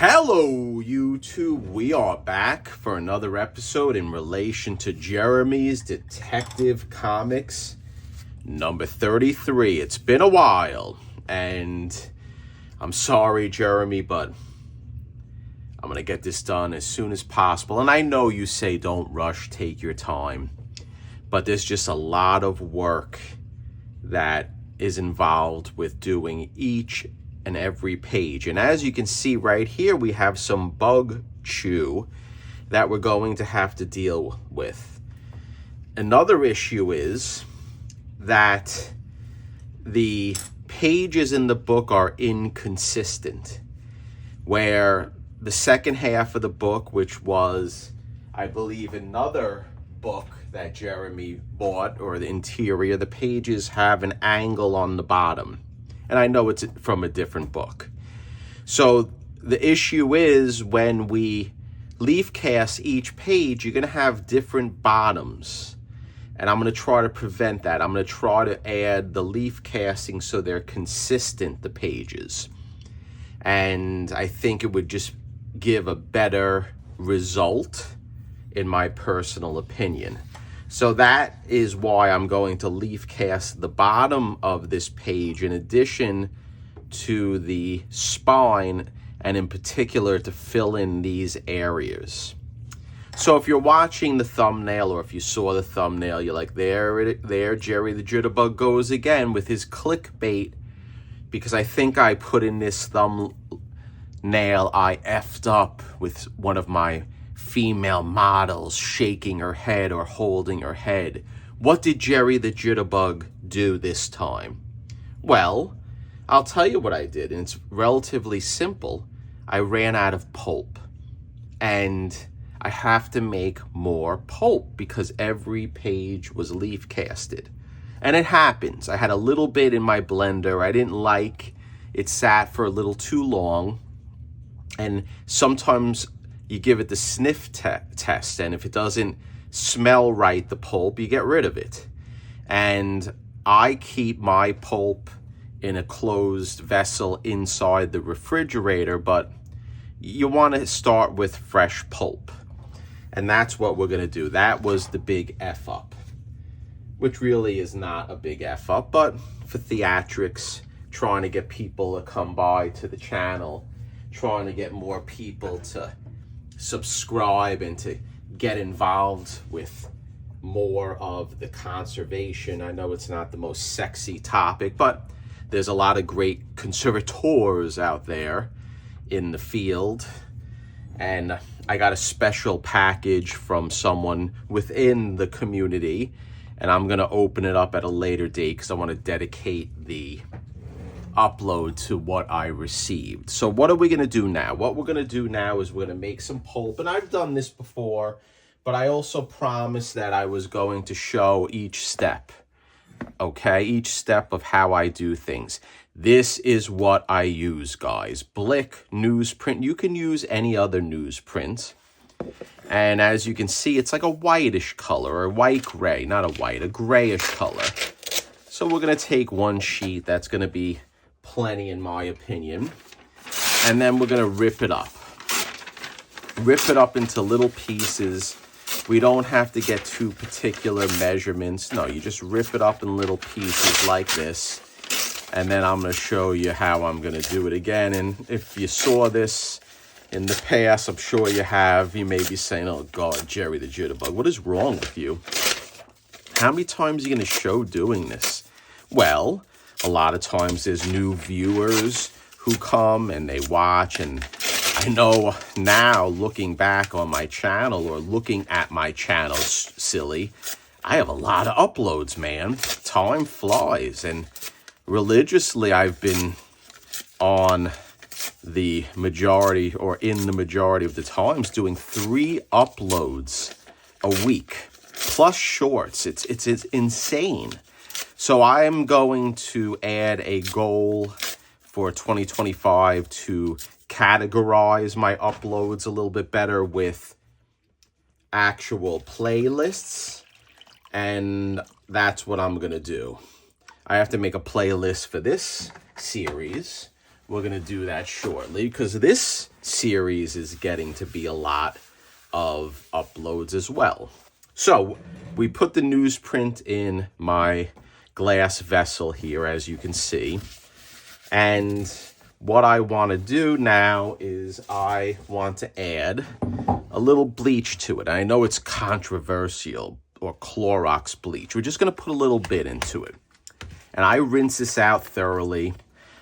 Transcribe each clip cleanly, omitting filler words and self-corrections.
Hello, YouTube. We are back for another episode in relation to Jeremy's Detective Comics number 33. It's been a while, and I'm sorry, Jeremy, but I'm going to get this done as soon as possible. And I know you say don't rush, take your time, but there's just a lot of work that is involved with doing each and every page. And as you can see right here, we have some bug chew that we're going to have to deal with. Another issue is that the pages in the book are inconsistent, where the second half of the book, which was, I believe, another book that Jeremy bought, or the interior, the pages have an angle on the bottom. And I know it's from a different book. So the issue is when we leaf cast each page, you're going to have different bottoms. And I'm going to try to prevent that. I'm going to try to add the leaf casting so they're consistent, the pages. And I think it would just give a better result, in my personal opinion. So that is why I'm going to leaf cast the bottom of this page in addition to the spine, and in particular to fill in these areas. So if you're watching the thumbnail, or if you saw the thumbnail, you're like, there Jerry the Jitterbug goes again with his clickbait, because I think I put in this thumbnail, I effed up with one of my female models shaking her head or holding her head. What did Jerry the Jitterbug do this time? Well, I'll tell you what I did, and it's relatively simple. I ran out of pulp, and I have to make more pulp because every page was leaf casted. And it happens. I had a little bit in my blender I didn't like. It sat for a little too long, and sometimes you give it the sniff test, and if it doesn't smell right, the pulp, you get rid of it. And I keep my pulp in a closed vessel inside the refrigerator, but you want to start with fresh pulp. And that's what we're going to do. That was the big F up, which really is not a big F up, but for theatrics, trying to get people to come by to the channel, trying to get more people to subscribe and to get involved with more of the conservation. I know it's not the most sexy topic, but there's a lot of great conservators out there in the field. And I got a special package from someone within the community, and I'm going to open it up at a later date because I want to dedicate the upload to what I received. So what are we going to do now? What we're going to do now is we're going to make some pulp. And I've done this before, but I also promised that I was going to show each step. Okay, each step of how I do things. This is what I use, guys. Blick newsprint. You can use any other newsprint. And as you can see, it's like a whitish color, or white gray, not a white, a grayish color. So we're going to take one sheet. That's going to be plenty, in my opinion. And then we're going to rip it up. Rip it up into little pieces. We don't have to get too particular measurements. No, you just rip it up in little pieces like this. And then I'm going to show you how I'm going to do it again. And if you saw this in the past, I'm sure you have, you may be saying, oh God, Jerry the Jitterbug, what is wrong with you? How many times are you going to show doing this? Well, a lot of times there's new viewers who come and they watch, and I know now, looking back on my channel, or looking at my channel, silly, I have a lot of uploads, man. Time flies, and religiously I've been on the majority, or in the majority of the times, doing 3 uploads a week, plus shorts. It's insane. So I am going to add a goal for 2025 to categorize my uploads a little bit better with actual playlists, and that's what I'm going to do. I have to make a playlist for this series, we're gonna do that shortly, because this series is getting to be a lot of uploads as well. So we put the newsprint in my glass vessel here, as you can see. And what I want to do now is I want to add a little bleach to it. I know it's controversial, or Clorox bleach. We're just going to put a little bit into it. And I rinse this out thoroughly.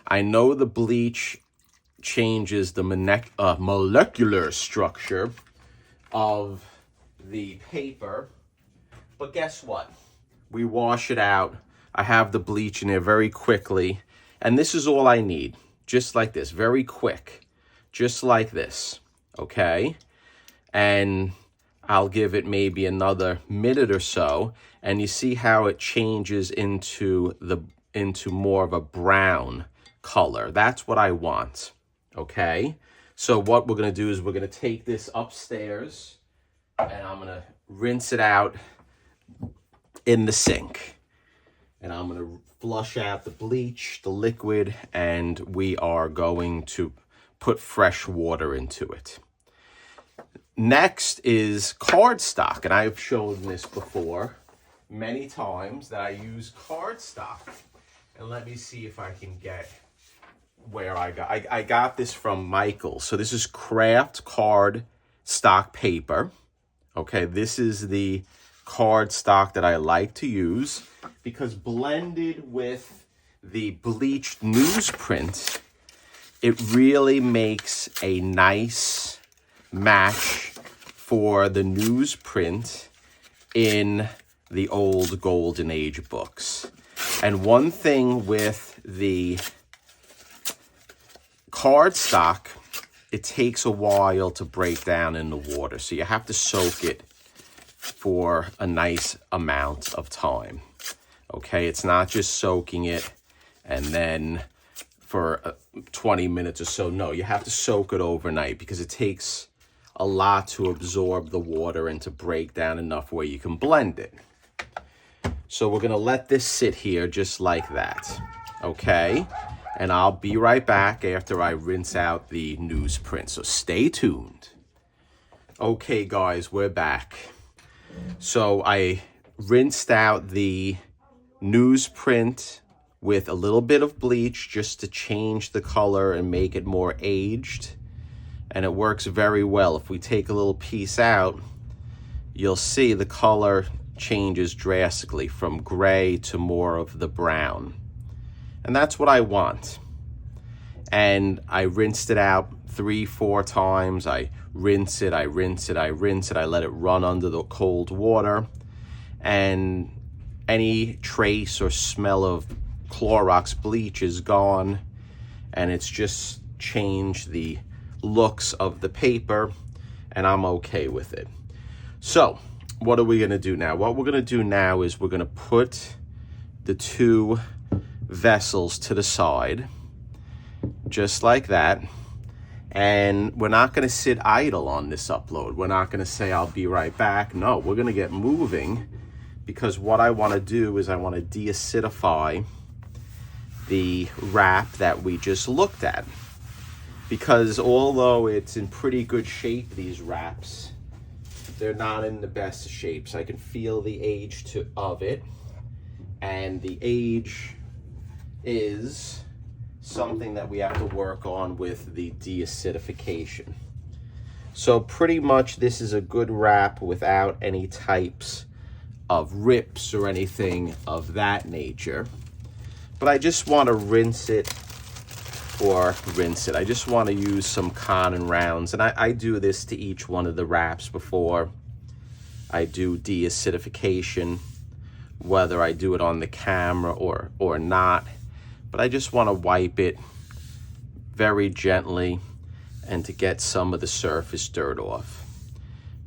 I know the bleach changes the molecular structure of the paper, but guess what? We wash it out. I have the bleach in there very quickly, and this is all I need, just like this, very quick, just like this, okay? And I'll give it maybe another minute or so, and you see how it changes into more of a brown color. That's what I want, okay? So what we're gonna do is we're gonna take this upstairs, and I'm gonna rinse it out in the sink. And I'm going to flush out the bleach, the liquid, and we are going to put fresh water into it. Next is cardstock, and I've shown this before many times that I use cardstock. And let me see if I can get where I got this from Michael. So this is craft cardstock paper. Okay, this is the cardstock that I like to use, because blended with the bleached newsprint, it really makes a nice match for the newsprint in the old Golden Age books. And one thing with the cardstock, it takes a while to break down in the water, so you have to soak it for a nice amount of time. Okay, it's not just soaking it and then for 20 minutes or so. No, you have to soak it overnight, because it takes a lot to absorb the water and to break down enough where you can blend it. So we're gonna let this sit here just like that, okay? And I'll be right back after I rinse out the newsprint, so stay tuned. Okay guys, we're back. So I rinsed out the newsprint with a little bit of bleach just to change the color and make it more aged. And it works very well. If we take a little piece out, you'll see the color changes drastically from gray to more of the brown. And that's what I want. And I rinsed it out 3-4 times. I rinse it, I rinse it, I rinse it. I let it run under the cold water. And any trace or smell of Clorox bleach is gone. And it's just changed the looks of the paper. And I'm okay with it. So what are we going to do now? What we're going to do now is we're going to put the two vessels to the side, just like that. And we're not going to sit idle on this upload. We're not going to say, I'll be right back. No, we're going to get moving, because what I want to do is I want to deacidify the wrap that we just looked at. Because although it's in pretty good shape, these wraps, they're not in the best shapes. I can feel the age of it, and the age is something that we have to work on with the deacidification. So pretty much this is a good wrap without any types of rips or anything of that nature. But I just want to rinse it. I just want to use some Conan rounds, and I do this to each one of the wraps before I do deacidification, whether I do it on the camera or not. But I just want to wipe it very gently and to get some of the surface dirt off,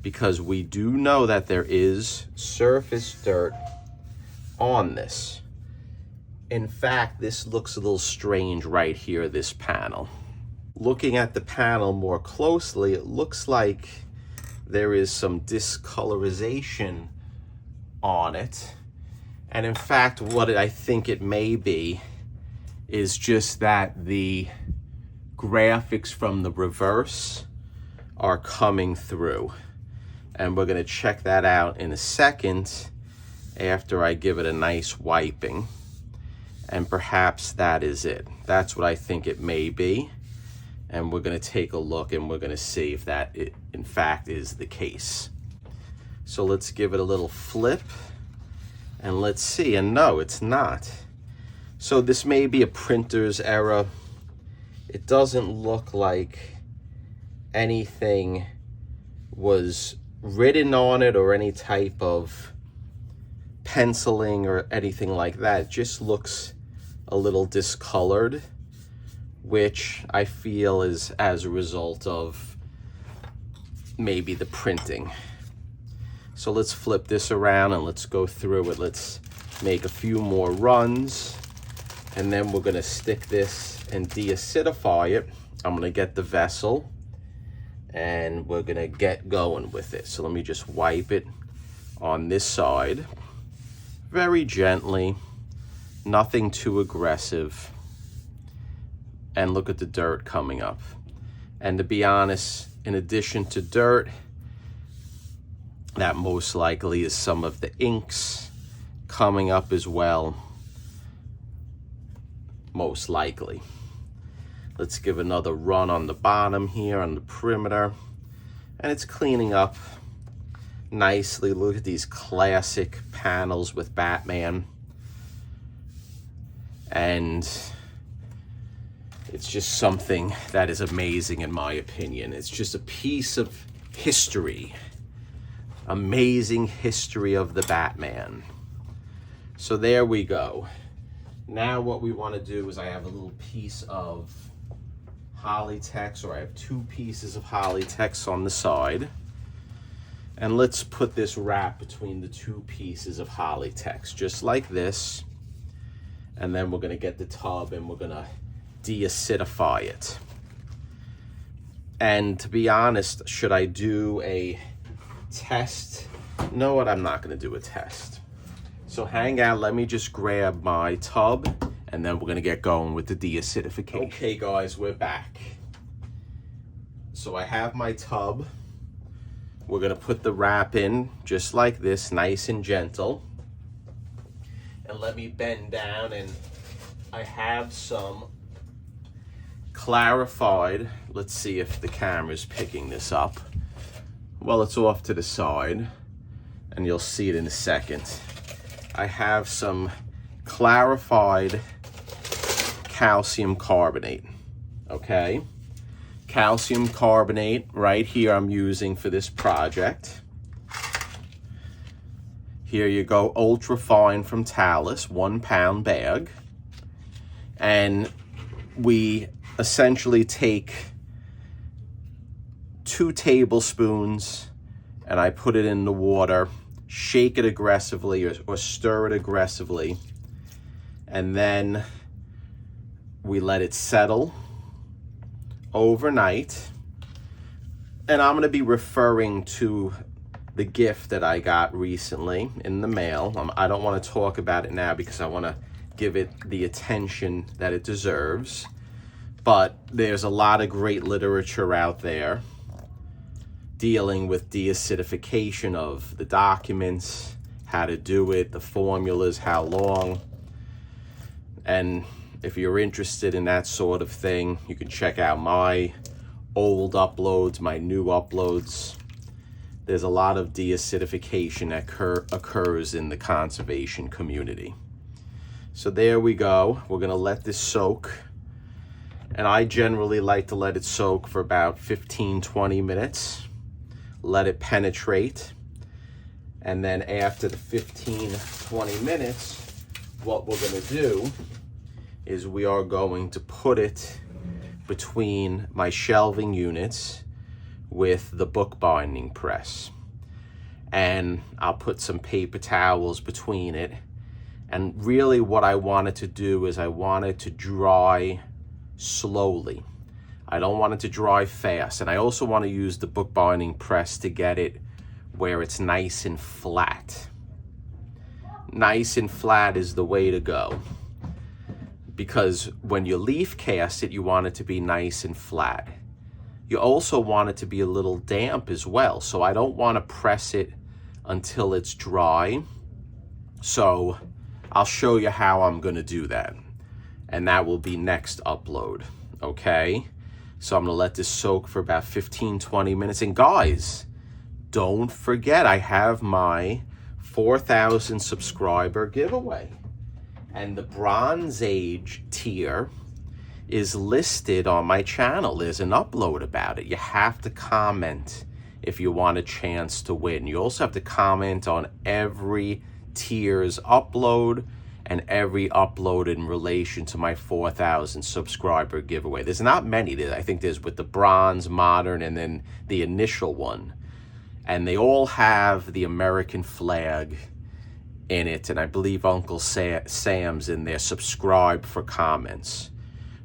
because we do know that there is surface dirt on this. In fact, this looks a little strange right here, this panel. Looking at the panel more closely, it looks like there is some discolorization on it. And in fact, what I think it may be is just that the graphics from the reverse are coming through. And we're gonna check that out in a second after I give it a nice wiping. And perhaps that is it. That's what I think it may be. And we're gonna take a look and we're gonna see if that in fact is the case. So let's give it a little flip and let's see. And no, it's not. So this may be a printer's error. It doesn't look like anything was written on it or any type of penciling or anything like that. It just looks a little discolored, which I feel is as a result of maybe the printing. So let's flip this around and let's go through it. Let's make a few more runs and then we're gonna stick this and deacidify it. I'm gonna get the vessel and we're gonna get going with it. So let me just wipe it on this side very gently, nothing too aggressive. And look at the dirt coming up. And to be honest, in addition to dirt, that most likely is some of the inks coming up as well, most likely. Let's give another run on the bottom here on the perimeter, and it's cleaning up nicely. Look at these classic panels with Batman, and it's just something that is amazing in my opinion. It's just a piece of history. Amazing history of the Batman. So there we go. Now what we want to do is I have a little piece of Polytex, or I have two pieces of Polytex on the side. And let's put this wrap between the two pieces of Polytex, just like this. And then we're going to get the tub and we're going to deacidify it. And to be honest, should I do a test? No, what, I'm not going to do a test. So hang out, let me just grab my tub and then we're going to get going with the deacidification. Okay guys, we're back. So I have my tub. We're going to put the wrap in just like this, nice and gentle. And let me bend down, and I have some clarified, let's see if the camera's picking this up. Well, it's off to the side and you'll see it in a second. I have some clarified calcium carbonate, okay? Calcium carbonate right here I'm using for this project. Here you go, ultra fine from Talus, 1 pound bag. And we essentially take 2 tablespoons and I put it in the water, shake it aggressively or stir it aggressively, and then we let it settle overnight. And I'm going to be referring to the gift that I got recently in the mail. I don't want to talk about it now because I want to give it the attention that it deserves. But there's a lot of great literature out there dealing with deacidification of the documents, how to do it, the formulas, how long. And if you're interested in that sort of thing, you can check out my old uploads, my new uploads. There's a lot of deacidification that occurs in the conservation community. So there we go. We're gonna let this soak. And I generally like to let it soak for about 15-20 minutes. Let it penetrate. And then after the 15-20 minutes, what we're gonna do is we are going to put it between my shelving units with the bookbinding press. And I'll put some paper towels between it. And really what I wanted to do is I wanted to dry slowly. I don't want it to dry fast. And I also want to use the bookbinding press to get it where it's nice and flat. Nice and flat is the way to go. because when you leaf cast it, you want it to be nice and flat. You also want it to be a little damp as well. So I don't want to press it until it's dry. So I'll show you how I'm going to do that. And that will be next upload. Okay? So I'm going to let this soak for about 15-20 minutes. And guys, don't forget I have my 4,000 subscriber giveaway. And the Bronze Age tier is listed on my channel. There's an upload about it. You have to comment if you want a chance to win. You also have to comment on every tier's upload and every upload in relation to my 4,000 subscriber giveaway. There's not many. I think there's with the bronze, modern, and then the initial one. And they all have the American flag in it. And I believe Uncle Sam's in there. Subscribe for comments.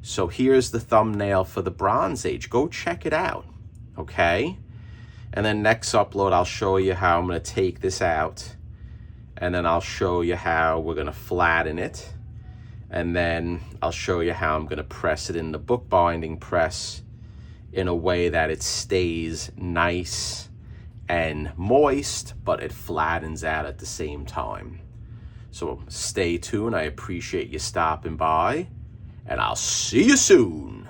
So here's the thumbnail for the Bronze Age. Go check it out, okay? And then next upload, I'll show you how I'm going to take this out. And then I'll show you how we're going to flatten it. And then I'll show you how I'm going to press it in the bookbinding press in a way that it stays nice and moist, but it flattens out at the same time. So stay tuned. I appreciate you stopping by. And I'll see you soon.